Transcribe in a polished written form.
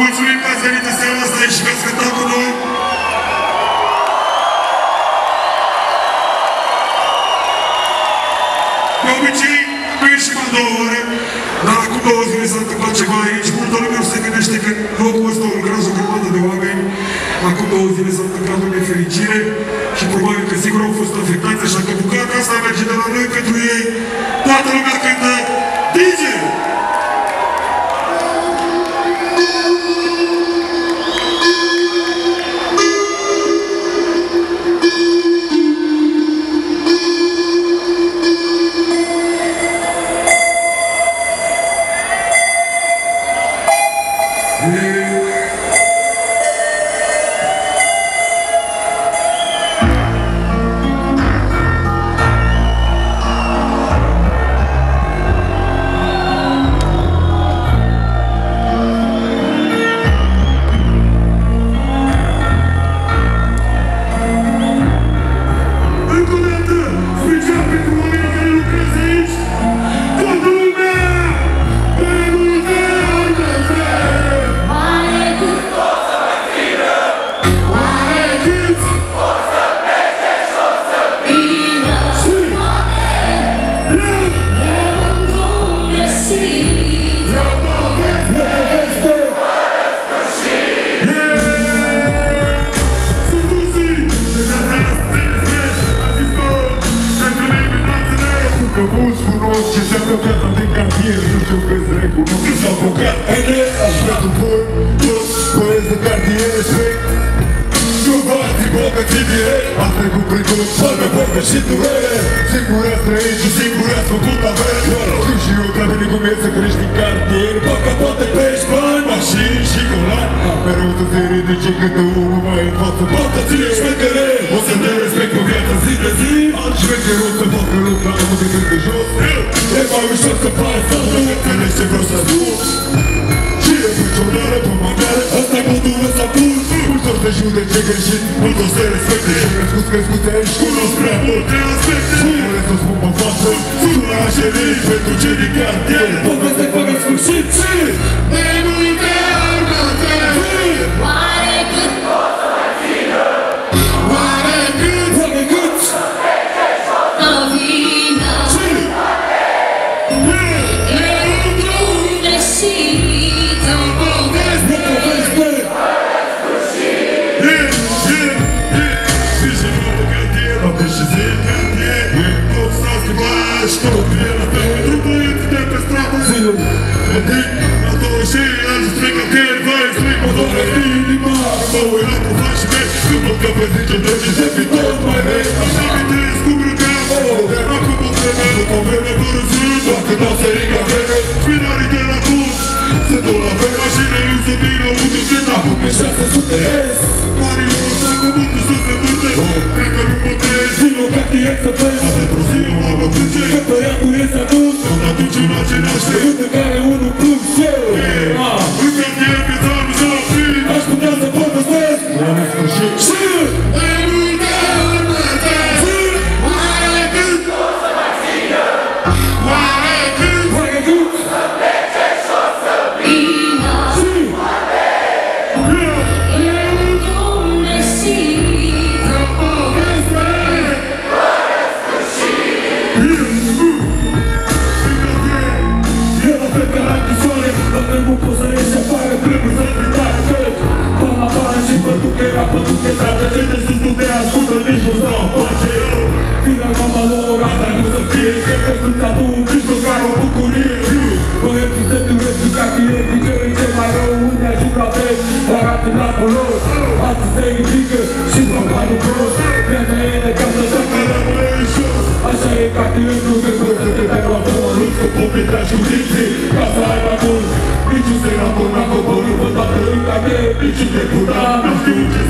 mulțumim că ați venit în seara asta și că ați cântat cu noi. De obicei, nu ieșim a 2 ore, dar acum 2 zile s-a întâmplat ceva aici. Multă lume nu se gândește că locul ăsta lucrează o grămadă de oameni. Acum 2 zile s-a întâmplat o nefericire și probabil că sigur au fost afectați, așa că bucata asta merge de la noi pentru ei. Toată lumea cântă DJ! Nici de pura, nu știu ce